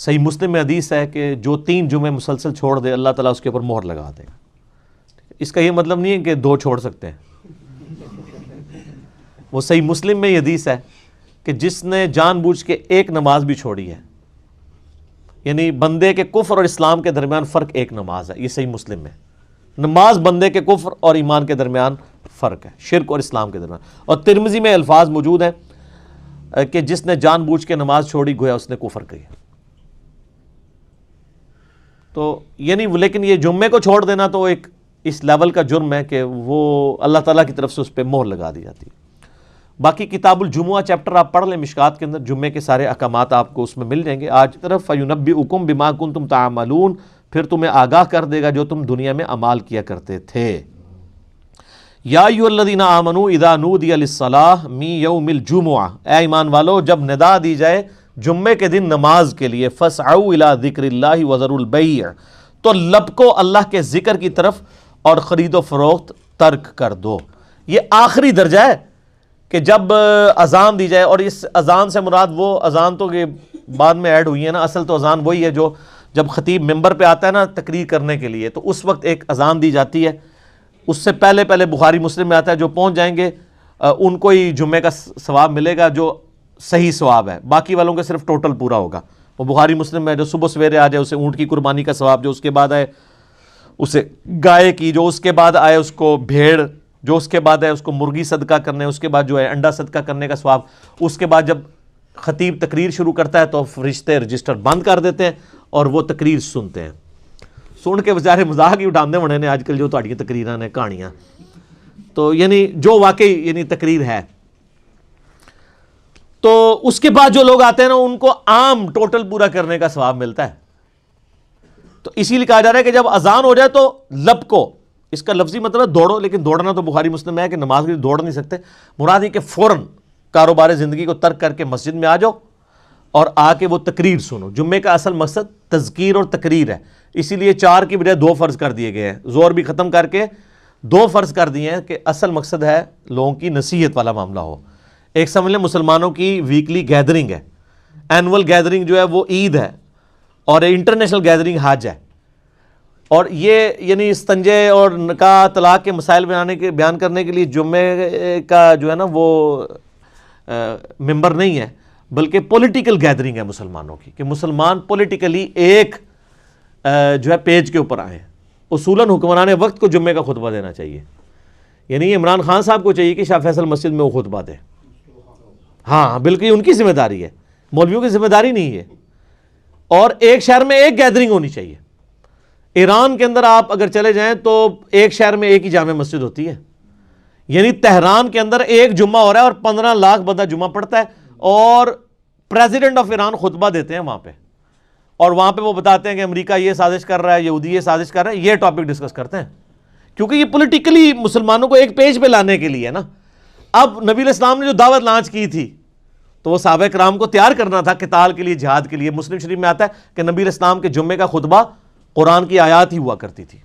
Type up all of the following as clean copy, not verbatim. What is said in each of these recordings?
صحیح مسلم میں حدیث ہے کہ جو 3 جمعے مسلسل چھوڑ دے اللہ تعالیٰ اس کے اوپر مہر لگا دے گا. اس کا یہ مطلب نہیں ہے کہ 2 چھوڑ سکتے ہیں. وہ صحیح مسلم میں یہ حدیث ہے کہ جس نے جان بوجھ کے ایک نماز بھی چھوڑی ہے، یعنی بندے کے کفر اور اسلام کے درمیان فرق ایک نماز ہے. یہ صحیح مسلم میں نماز بندے کے کفر اور ایمان کے درمیان فرق ہے، شرک اور اسلام کے درمیان. اور ترمذی میں الفاظ موجود ہیں کہ جس نے جان بوجھ کے نماز چھوڑی گویا اس نے کفر کیا. تو یعنی لیکن یہ جمعے کو چھوڑ دینا تو ایک اس لیول کا جرم ہے کہ وہ اللہ تعالیٰ کی طرف سے اس پہ مہر لگا دی جاتی ہے. باقی کتاب الجمعہ چیپٹر آپ پڑھ لیں مشکات کے اندر، جمعے کے سارے احکامات آپ کو اس میں مل جائیں گے. آج کی طرف فَيُنَبِّئُكُم بِمَا كُنتُمْ تَعْمَلُونَ، پھر تمہیں آگاہ کر دے گا جو تم دنیا میں اعمال کیا کرتے تھے. یا ایھا الذین آمنوا اذا نودی للصلاۃ من یوم الجمعہ، اے ایمان والو جب ندا دی جائے جمعے کے دن نماز کے لیے، فاسعوا الی ذکر اللہ وذروا البیع، تو لپکو اللہ کے ذکر کی طرف اور خرید و فروخت ترک کر دو. یہ آخری درجہ ہے کہ جب اذان دی جائے، اور اس اذان سے مراد وہ اذان تو کہ بعد میں ایڈ ہوئی ہے نا، اصل تو اذان وہی ہے جو جب خطیب ممبر پہ آتا ہے نا تقریر کرنے کے لیے، تو اس وقت ایک اذان دی جاتی ہے. اس سے پہلے بخاری مسلم میں آتا ہے جو پہنچ جائیں گے ان کو ہی جمعے کا ثواب ملے گا جو صحیح ثواب ہے، باقی والوں کے صرف ٹوٹل پورا ہوگا. وہ بخاری مسلم میں جو صبح سویرے آ جائے اسے اونٹ کی قربانی کا ثواب، جو اس کے بعد آئے اسے گائے کی، جو اس کے بعد آئے اس کو بھیڑ، جو اس کے بعد ہے اس کو مرغی صدقہ کرنے، اس کے بعد جو ہے انڈا صدقہ کرنے کا ثواب. اس کے بعد جب خطیب تقریر شروع کرتا ہے تو فرشتے رجسٹر بند کر دیتے ہیں اور وہ تقریر سنتے ہیں. سن کے بیچارے مذاق ہی اٹھاندے بنے نے آج کل جو تہاڈیاں تقریراں نے کہانیاں، تو یعنی جو واقعی یعنی تقریر ہے. تو اس کے بعد جو لوگ آتے ہیں نا ان کو عام ٹوٹل پورا کرنے کا ثواب ملتا ہے. تو اسی لیے کہا جا رہا ہے کہ جب اذان ہو جائے تو لپکو، اس کا لفظی مطلب ہے دوڑو، لیکن دوڑنا تو بخاری مسلم میں ہے کہ نماز کے لیے دوڑ نہیں سکتے. مراد یہ کہ فوراً کاروبار زندگی کو ترک کر کے مسجد میں آ جاؤ اور آ کے وہ تقریر سنو. جمعے کا اصل مقصد تذکیر اور تقریر ہے، اسی لیے 4 کی بجائے 2 فرض کر دیے گئے ہیں. زور بھی ختم کر کے 2 فرض کر دیے ہیں کہ اصل مقصد ہے لوگوں کی نصیحت والا معاملہ ہو. ایک سمجھ لیں مسلمانوں کی ویکلی گیدرنگ ہے، اینول گیدرنگ جو ہے وہ عید ہے، اور انٹرنیشنل گیدرنگ حج ہے. اور یہ یعنی استنجے اور نکاح طلاق کے مسائل بیان کرنے کے لیے جمعے کا جو ہے نا وہ ممبر نہیں ہے، بلکہ پولیٹیکل گیدرنگ ہے مسلمانوں کی، کہ مسلمان پولیٹیکلی ایک جو ہے پیج کے اوپر آئے. اصولاً حکمران وقت کو جمعے کا خطبہ دینا چاہیے، یعنی عمران خان صاحب کو چاہیے کہ شاہ فیصل مسجد میں وہ خطبہ دے. ہاں بلکہ ان کی ذمہ داری ہے، مولویوں کی ذمہ داری نہیں ہے. اور ایک شہر میں ایک گیدرنگ ہونی چاہیے. ایران کے اندر آپ اگر چلے جائیں تو ایک شہر میں ایک ہی جامع مسجد ہوتی ہے، یعنی تہران کے اندر ایک جمعہ ہو رہا ہے اور 15 لاکھ بندہ جمعہ پڑھتا ہے، اور پریزیڈنٹ آف ایران خطبہ دیتے ہیں وہاں پہ، اور وہاں پہ وہ بتاتے ہیں کہ امریکہ یہ سازش کر رہا ہے، یہودی یہ سازش کر رہا ہے. یہ ٹاپک ڈسکس کرتے ہیں کیونکہ یہ پولیٹیکلی مسلمانوں کو ایک پیج پہ لانے کے لیے نا. اب نبی علیہ السلام نے جو دعوت لانچ کی تھی تو وہ صحابہ کرام کو تیار کرنا تھا قتال کے لیے، جہاد کے لیے. مسلم شریف میں آتا ہے کہ نبی علیہ السلام کے جمعے کا خطبہ قرآن کی آیات ہی ہوا کرتی تھی.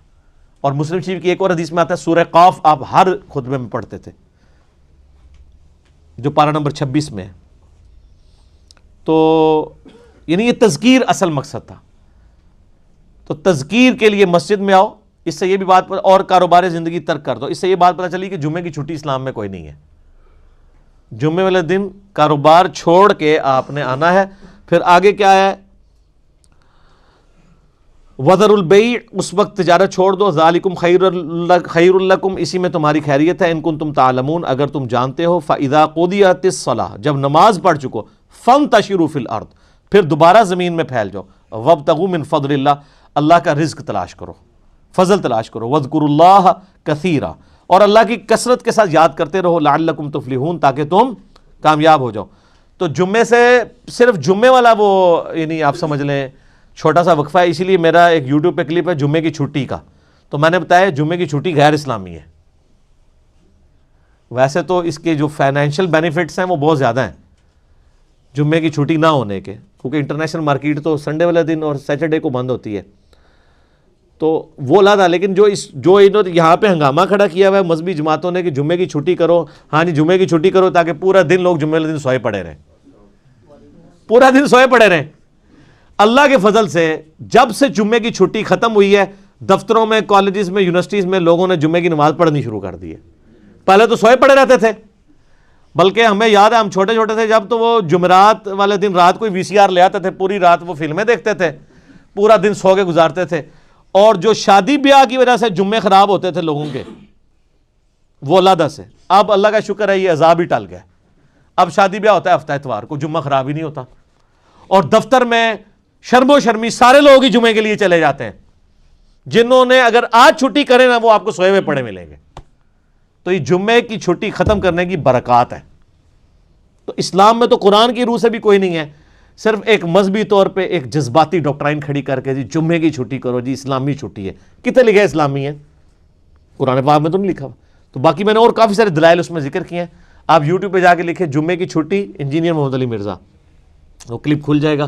اور مسلم شریف کی ایک اور حدیث میں آتا ہے سورہ قاف آپ ہر خطبے میں پڑھتے تھے، جو پارہ نمبر 26 میں ہے. تو یعنی یہ تذکیر اصل مقصد تھا. تو تذکیر کے لیے مسجد میں آؤ. اس سے یہ بھی بات اور کاروبار زندگی ترک کر دو. اس سے یہ بات پتہ چلی کہ جمعے کی چھٹی اسلام میں کوئی نہیں ہے. جمعے والے دن کاروبار چھوڑ کے آپ نے آنا ہے. پھر آگے کیا ہے؟ وذر البیع، اس وقت تجارت چھوڑ دو. ذالکم خیر لکم، اسی میں تمہاری خیریت ہے. ان کنتم تعلمون، اگر تم جانتے ہو. فاذا قضیت الصلاۃ، جب نماز پڑھ چکو. فانتشروا فی الارض، پھر دوبارہ زمین میں پھیل جاؤ. وابتغوا من فضل اللہ، اللہ کا رزق تلاش کرو، فضل تلاش کرو. واذکروا اللہ کثیرا، اور اللہ کی کثرت کے ساتھ یاد کرتے رہو. لعلکم تفلحون، تاکہ تم کامیاب ہو جاؤ. تو جمعے سے صرف جمعے والا وہ یعنی آپ سمجھ لیں چھوٹا سا وقفہ ہے. اسی لیے میرا ایک یوٹیوب پہ کلپ ہے جمعے کی چھٹی کا، تو میں نے بتایا جمعے کی چھٹی غیر اسلامی ہے. ویسے تو اس کے جو فائنینشیل بینیفٹس ہیں وہ بہت زیادہ ہیں جمعے کی چھٹی نہ ہونے کے، کیونکہ انٹرنیشنل مارکیٹ تو سنڈے والے دن اور سیٹرڈے کو بند ہوتی ہے. تو وہ لادا، لیکن جو انہوں نے یہاں پہ ہنگامہ کھڑا کیا ہوا ہے مذہبی جماعتوں نے کہ جمعے کی چھٹی کرو. ہاں جی جمعے کی چھٹی کرو تاکہ پورا دن لوگ جمعے والے دن سوئے پڑے رہیں، پورا دن سوئے پڑے رہیں. اللہ کے فضل سے جب سے جمعے کی چھٹی ختم ہوئی ہے دفتروں میں، کالجز میں، یونیورسٹیز میں لوگوں نے جمعے کی نماز پڑھنی شروع کر دی ہے. پہلے تو سوئے پڑے رہتے تھے، بلکہ ہمیں یاد ہے ہم چھوٹے چھوٹے تھے جب تو وہ جمعرات والے دن رات کوئی VCR لے آتے تھے، پوری رات وہ فلمیں دیکھتے تھے، پورا دن سو کے گزارتے تھے. اور جو شادی بیاہ کی وجہ سے جمعے خراب ہوتے تھے لوگوں کے وہ علیحدہ سے. اب اللہ کا شکر ہے یہ عذاب ہی ٹل گیا. اب شادی بیاہ ہوتا ہے ہفتہ اتوار کو، جمعہ خراب ہی نہیں ہوتا. اور دفتر میں شرم و شرمی سارے لوگ ہی جمعے کے لیے چلے جاتے ہیں. جنہوں نے اگر آج چھٹی کرے نا وہ آپ کو سوئے ہوئے پڑے ملیں گے. تو یہ جمعے کی چھٹی ختم کرنے کی برکات ہے. تو اسلام میں تو قرآن کی روح سے بھی کوئی نہیں ہے، صرف ایک مذہبی طور پہ ایک جذباتی ڈاکٹرائن کھڑی کر کے جی جمعے کی چھٹی کرو، جی اسلامی چھٹی ہے. کتنے لکھا ہے اسلامی ہے؟ قرآن پاک میں تو نہیں لکھا. تو باقی میں نے اور کافی سارے دلائل اس میں ذکر کیے ہیں. آپ یوٹیوب پہ جا کے لکھیں جمعے کی چھٹی انجینئر محمد علی مرزا، وہ کلپ کھل جائے گا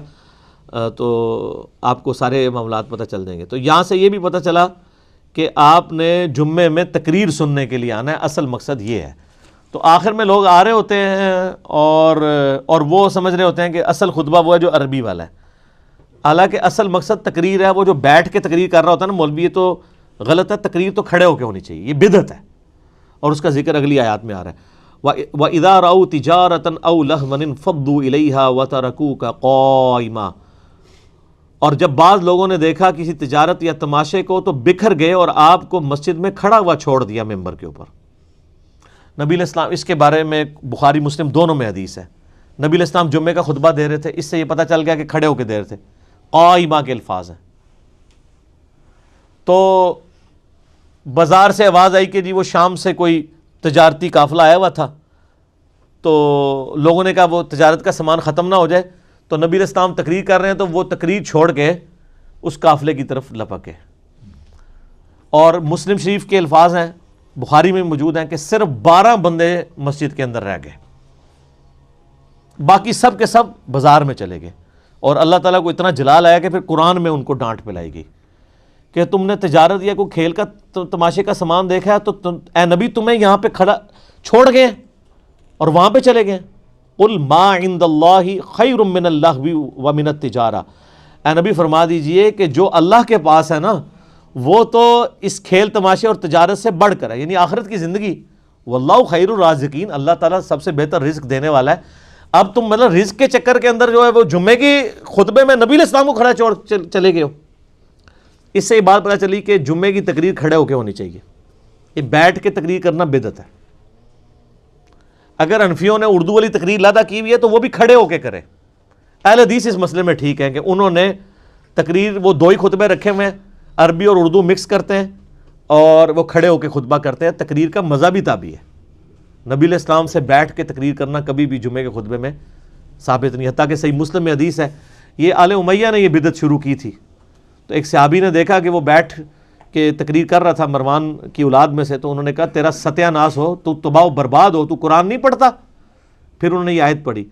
تو آپ کو سارے معاملات پتہ چل جائیں گے. تو یہاں سے یہ بھی پتہ چلا کہ آپ نے جمعے میں تقریر سننے کے لیے آنا ہے، اصل مقصد یہ ہے. تو آخر میں لوگ آ رہے ہوتے ہیں اور وہ سمجھ رہے ہوتے ہیں کہ اصل خطبہ وہ ہے جو عربی والا ہے، حالانکہ اصل مقصد تقریر ہے. وہ جو بیٹھ کے تقریر کر رہا ہوتا ہے نا مولوی، یہ تو غلط ہے. تقریر تو کھڑے ہو کے ہونی چاہیے، یہ بدعت ہے، اور اس کا ذکر اگلی آیات میں آ رہا ہے. وَإِذَا رَأَوْا تِجَارَةً أَوْ لَهْوًا انفَضُّوا إِلَيْهَا وَتَرَكُوكَ قَائِمًا. اور جب بعض لوگوں نے دیکھا کسی تجارت یا تماشے کو تو بکھر گئے اور آپ کو مسجد میں کھڑا ہوا چھوڑ دیا ممبر کے اوپر. نبی علیہ السلام اس کے بارے میں بخاری مسلم دونوں میں حدیث ہے. نبی علیہ السلام جمعے کا خطبہ دے رہے تھے، اس سے یہ پتہ چل گیا کہ کھڑے ہو کے دے رہے تھے. قائمہ کے الفاظ ہیں. تو بازار سے آواز آئی کہ جی وہ شام سے کوئی تجارتی قافلہ آیا ہوا تھا، تو لوگوں نے کہا وہ تجارت کا سامان ختم نہ ہو جائے. تو نبی علیہ السلام تقریر کر رہے ہیں تو وہ تقریر چھوڑ کے اس قافلے کی طرف لپکے. اور مسلم شریف کے الفاظ ہیں، بخاری میں موجود ہیں، کہ صرف 12 بندے مسجد کے اندر رہ گئے، باقی سب کے سب بازار میں چلے گئے. اور اللہ تعالیٰ کو اتنا جلال آیا کہ پھر قرآن میں ان کو ڈانٹ پلائی گئی کہ تم نے تجارت یا کوئی کھیل کا تماشے کا سامان دیکھا ہے تو اے نبی تمہیں یہاں پہ کھڑا چھوڑ گئے اور وہاں پہ چلے گئے. قل ما عند اللہ خیر من اللہو ومن التجارہ. اے نبی فرما دیجئے کہ جو اللہ کے پاس ہے نا وہ تو اس کھیل تماشے اور تجارت سے بڑھ کر ہے، یعنی آخرت کی زندگی. واللہ خیر الرازقین، اللہ تعالیٰ سب سے بہتر رزق دینے والا ہے. اب تم مطلب رزق کے چکر کے اندر جو ہے وہ جمعے کی خطبے میں نبی علیہ السلام کو کھڑا چھوڑ چلے گئے ہو. اس سے یہ بات پتہ چلی کہ جمعے کی تقریر کھڑے ہو کے ہونی چاہیے. یہ بیٹھ کے تقریر کرنا بدعت ہے. اگر حنفیوں نے اردو والی تقریر لادا کی ہوئی ہے تو وہ بھی کھڑے ہو کے کرے. اہل حدیث اس مسئلے میں ٹھیک ہے کہ انہوں نے تقریر وہ 2 ہی خطبے رکھے ہوئے ہیں، عربی اور اردو مکس کرتے ہیں اور وہ کھڑے ہو کے خطبہ کرتے ہیں. تقریر کا مزہ بھی تابع ہے. نبی علیہ السلام سے بیٹھ کے تقریر کرنا کبھی بھی جمعے کے خطبے میں ثابت نہیں، حتیٰ کہ صحیح مسلم میں حدیث ہے یہ آل امیہ نے یہ بدعت شروع کی تھی. تو ایک صحابی نے دیکھا کہ وہ بیٹھ کے تقریر کر رہا تھا مروان کی اولاد میں سے، تو انہوں نے کہا تیرا ستیہ ناس ہو، تو تباہ و برباد ہو، تو قرآن نہیں پڑھتا. پھر انہوں نے یہ آیت پڑھی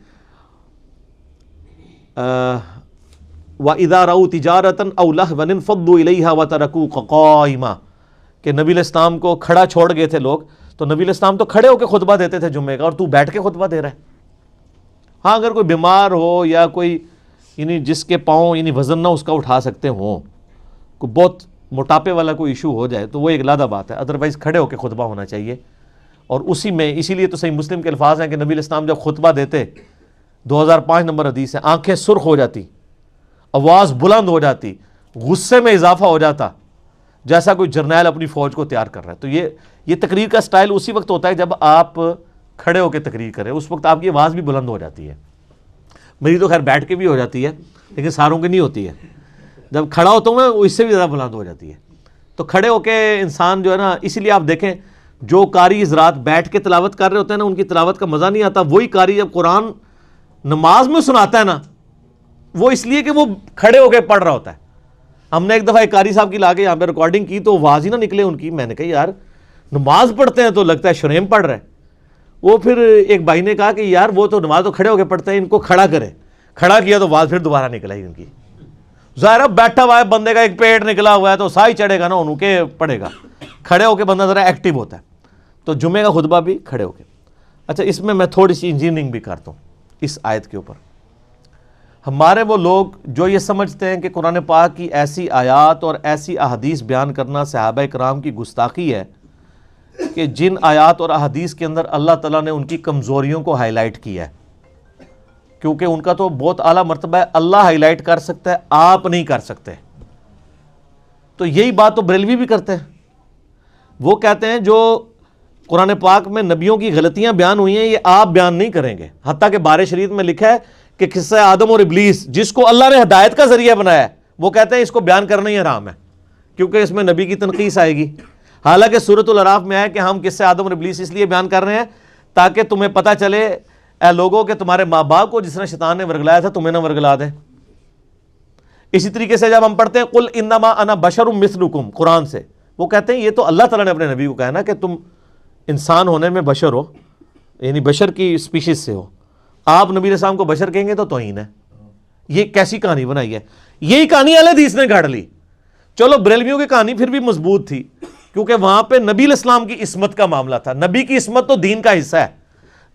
وَإِذَا رَأَوْا تِجَارَةً أَوْ لَهْوًا انفَضُّوا إِلَيْهَا وَتَرَكُوكَ قَائِمًا. کہ نبی علیہ السلام کو کھڑا چھوڑ گئے تھے لوگ، تو نبی علیہ السلام تو کھڑے ہو کے خطبہ دیتے تھے جمعے کا، اور تو بیٹھ کے خطبہ دے رہا ہے. ہاں اگر کوئی بیمار ہو یا کوئی یعنی جس کے پاؤں یعنی وزن نہ اس کا اٹھا سکتے ہوں، کوئی بہت موٹاپے والا کوئی ایشو ہو جائے تو وہ ایک علیحدہ بات ہے. ادروائز کھڑے ہو کے خطبہ ہونا چاہیے. اور اسی میں اسی لیے تو صحیح مسلم کے الفاظ ہیں کہ نبی علیہ السلام جب خطبہ دیتے، 2005 نمبر حدیث ہے، آنکھیں سرخ ہو جاتی، آواز بلند ہو جاتی، غصے میں اضافہ ہو جاتا جیسا کوئی جرنیل اپنی فوج کو تیار کر رہا ہے. تو یہ تقریر کا سٹائل اسی وقت ہوتا ہے جب آپ کھڑے ہو کے تقریر کریں، اس وقت آپ کی آواز بھی بلند ہو جاتی ہے. میری تو خیر بیٹھ کے بھی ہو جاتی ہے لیکن ساروں کی نہیں ہوتی ہے. جب کھڑا ہوتا ہوں میں اس سے بھی زیادہ بلند ہو جاتی ہے. تو کھڑے ہو کے انسان جو ہے نا، اسی لیے آپ دیکھیں جو قاری حضرات بیٹھ کے تلاوت کر رہے ہوتے ہیں نا ان کی تلاوت کا مزہ نہیں آتا. وہی قاری جب قرآن نماز میں سناتا ہے نا، وہ اس لیے کہ وہ کھڑے ہو کے پڑھ رہا ہوتا ہے. ہم نے ایک دفعہ ایک قاری صاحب کی لا کے یہاں پہ ریکارڈنگ کی تو آواز ہی نہ نکلے ان کی. میں نے کہا یار نماز پڑھتے ہیں تو لگتا ہے شریم پڑھ رہے ہیں. وہ پھر ایک بھائی نے کہا کہ یار وہ تو نماز تو کھڑے ہو کے پڑھتے ہیں، ان کو کھڑا کرے. کھڑا کیا تو آواز پھر دوبارہ نکل آئی ان کی. ظاہر ہے بیٹھا ہوا ہے بندے کا ایک پیٹ نکلا ہوا ہے تو سا ہی چڑھے گا نا، انہوں کے پڑھے گا. کھڑے ہو کے بندہ ذرا ایکٹیو ہوتا ہے. تو جمعے کا خطبہ بھی کھڑے ہو کے. اچھا اس میں تھوڑی سی انجینئرنگ بھی کرتا ہوں اس آیت کے اوپر. ہمارے وہ لوگ جو یہ سمجھتے ہیں کہ قرآن پاک کی ایسی آیات اور ایسی احادیث بیان کرنا صحابہ کرام کی گستاخی ہے کہ جن آیات اور احادیث کے اندر اللہ تعالیٰ نے ان کی کمزوریوں کو ہائی لائٹ کیا ہے، کیونکہ ان کا تو بہت اعلیٰ مرتبہ ہے، اللہ ہائی لائٹ کر سکتا ہے، آپ نہیں کر سکتے. تو یہی بات تو بریلوی بھی کرتے ہیں. وہ کہتے ہیں جو قرآن پاک میں نبیوں کی غلطیاں بیان ہوئی ہیں یہ آپ بیان نہیں کریں گے، حتیٰ کہ بارِ شریعت میں لکھا ہے کہ قصہ آدم اور ابلیس جس کو اللہ نے ہدایت کا ذریعہ بنایا ہے، وہ کہتے ہیں اس کو بیان کرنا ہی حرام ہے کیونکہ اس میں نبی کی تنقیص آئے گی. حالانکہ سورۃ الاعراف میں ہے کہ ہم قصہ آدم اور ابلیس اس لیے بیان کر رہے ہیں تاکہ تمہیں پتہ چلے اے لوگوں کہ تمہارے ماں باپ کو جس طرح شیطان نے ورگلایا تھا تمہیں نہ ورگلا دے. اسی طریقے سے جب ہم پڑھتے ہیں قل انما انا بشر مثلکم قرآن سے، وہ کہتے ہیں یہ تو اللہ تعالیٰ نے اپنے نبی کو کہا نا کہ تم انسان ہونے میں بشر ہو، یعنی بشر کی اسپیشیز سے ہو، آپ نبی علیہ السلام کو بشر کہیں گے تو توہین ہے. یہ کیسی کہانی بنائی ہے؟ یہی کہانی اہل حدیث نے گھڑ لی. چلو بریلویوں کی کہانی پھر بھی مضبوط تھی کیونکہ وہاں پہ نبی علیہ السلام کی عصمت کا معاملہ تھا. نبی کی عصمت تو دین کا حصہ ہے،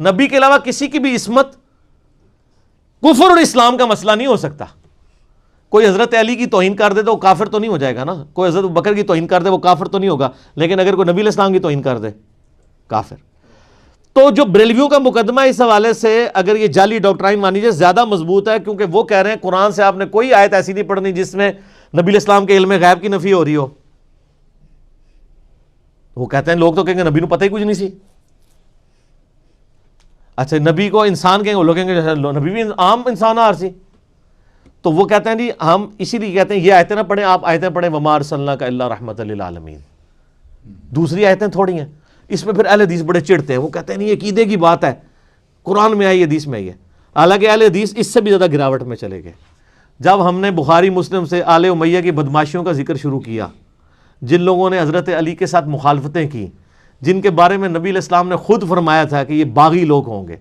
نبی کے علاوہ کسی کی بھی عصمت کفر اور اسلام کا مسئلہ نہیں ہو سکتا. کوئی حضرت علی کی توہین کر دے تو وہ کافر تو نہیں ہو جائے گا نا، کوئی حضرت بکر کی توہین کر دے وہ کافر تو نہیں ہوگا، لیکن اگر کوئی نبی علیہ السلام کی توہین کر دے کافر. تو جو بریلویوں کا مقدمہ اس حوالے سے اگر یہ جعلی ڈاکٹرائن مانی جائے زیادہ مضبوط ہے، کیونکہ وہ کہہ رہے ہیں قرآن سے آپ نے کوئی آیت ایسی نہیں پڑھنی جس میں نبی علیہ السلام کے علم غیب کی نفی ہو رہی ہو. وہ کہتے ہیں لوگ تو کہیں گے نبی کو پتہ ہی کچھ نہیں سی. اچھا نبی کو انسان کہیں گے، وہ لوگ کہیں گے نبی بھی عام انسان آر سی. تو وہ کہتے ہیں جی ہم اسی لیے کہتے ہیں یہ آیتیں نہ پڑھیں، آپ آیتیں پڑھیں وما ارسلناک الا رحمۃ للعالمین. دوسری آیتیں تھوڑی ہیں. اس میں پھر اہل حدیث بڑے چڑھتے ہیں، وہ کہتے ہیں نہیں یہ عقیدے کی بات ہے، قرآن میں آئی حدیث میں آئی ہے. حالانکہ اہل حدیث اس سے بھی زیادہ گراوٹ میں چلے گئے. جب ہم نے بخاری مسلم سے آل امیہ کی بدماشیوں کا ذکر شروع کیا، جن لوگوں نے حضرت علی کے ساتھ مخالفتیں کی، جن کے بارے میں نبی علیہ السلام نے خود فرمایا تھا کہ یہ باغی لوگ ہوں گے،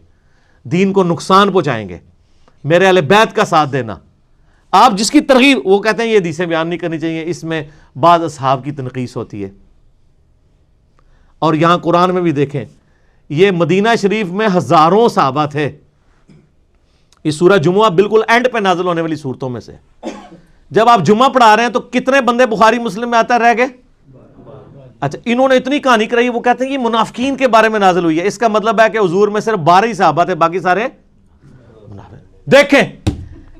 دین کو نقصان پہنچائیں گے، میرے اہل بیت کا ساتھ دینا، آپ جس کی ترغیب، وہ کہتے ہیں یہ حدیثیں بیان نہیں کرنی چاہیے، اس میں بعض اصحاب کی تنقیص ہوتی ہے. اور یہاں قرآن میں بھی دیکھیں، یہ مدینہ شریف میں ہزاروں صحابہ تھے. یہ سورہ جمعہ بالکل اینڈ پہ نازل ہونے والی صورتوں میں سے. جب آپ جمعہ پڑھا رہے ہیں تو کتنے بندے بخاری مسلم میں آتا رہ گئے؟ اچھا انہوں نے اتنی کہانی کرائی، وہ کہتے ہیں یہ منافقین کے بارے میں نازل ہوئی ہے. اس کا مطلب ہے کہ حضور میں صرف 12 ہی صحابہ تھے، باقی سارے منافق. دیکھیں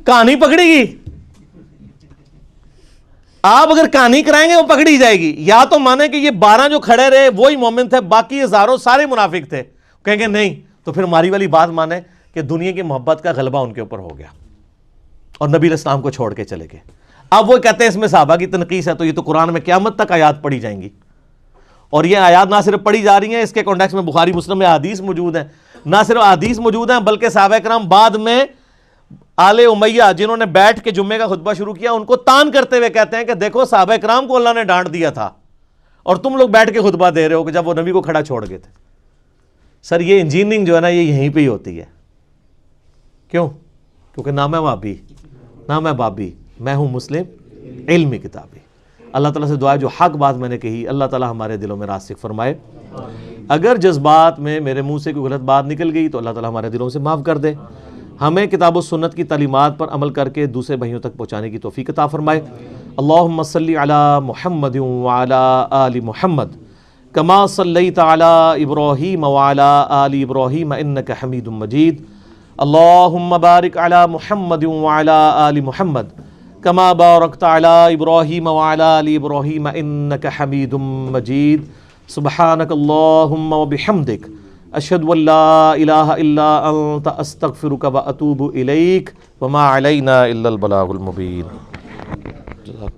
کہانی پکڑی گی. آپ اگر کہانی کرائیں گے وہ پکڑی جائے گی. یا تو مانیں کہ یہ 12 جو کھڑے رہے وہی مومن تھے، باقی ہزاروں سارے منافق تھے. کہیں گے نہیں تو پھر ہماری والی بات مانیں کہ دنیا کی محبت کا غلبہ ان کے اوپر ہو گیا اور نبی علیہ السلام کو چھوڑ کے چلے گئے. اب وہ کہتے ہیں اس میں صحابہ کی تنقیص ہے، تو یہ تو قرآن میں قیامت تک آیات پڑھی جائیں گی. اور یہ آیات نہ صرف پڑھی جا رہی ہیں، اس کے کانٹیکس میں بخاری مسلم میں حدیث موجود ہیں. نہ صرف حدیث موجود ہیں بلکہ صحابہ کرام بعد میں آل امیہ جنہوں نے بیٹھ کے جمعے کا خطبہ شروع کیا ان کو تان کرتے ہوئے کہتے ہیں کہ دیکھو صحابہ کرام کو اللہ نے ڈانٹ دیا تھا اور تم لوگ بیٹھ کے خطبہ دے رہے ہو کہ جب وہ نبی کو کھڑا چھوڑ گئے تھے. سر یہ انجینئرنگ جو ہے نا یہ یہیں پہ ہی ہوتی ہے. کیوں؟ کیونکہ نہ میں وہابی نہ میں بابی، میں ہوں مسلم علمی کتابی. اللہ تعالیٰ سے دعا ہے جو حق بات میں نے کہی اللہ تعالیٰ ہمارے دلوں میں راسخ فرمائے. اگر جذبات میں میرے منہ سے کوئی غلط بات نکل گئی تو اللہ تعالیٰ ہمارے دلوں سے معاف کر دے. ہمیں کتاب و سنت کی تعلیمات پر عمل کر کے دوسرے بھائیوں تک پہنچانے کی توفیق عطا فرمائے. اللہم صلی علی محمد وعلی آل محمد کما صلیت علی ابراہیم وعلی آل ابراہیم انک حمید مجید. اللہم بارک علی محمد وعلی آل محمد کما بارکت علی ابراہیم وعلی آل ابراہیم انک حمید مجید. سبحانک اللہم وبحمدک اشہد ان لا الہ الا انت استغفرک واتوب الیک وما علینا الا البلاغ المبین.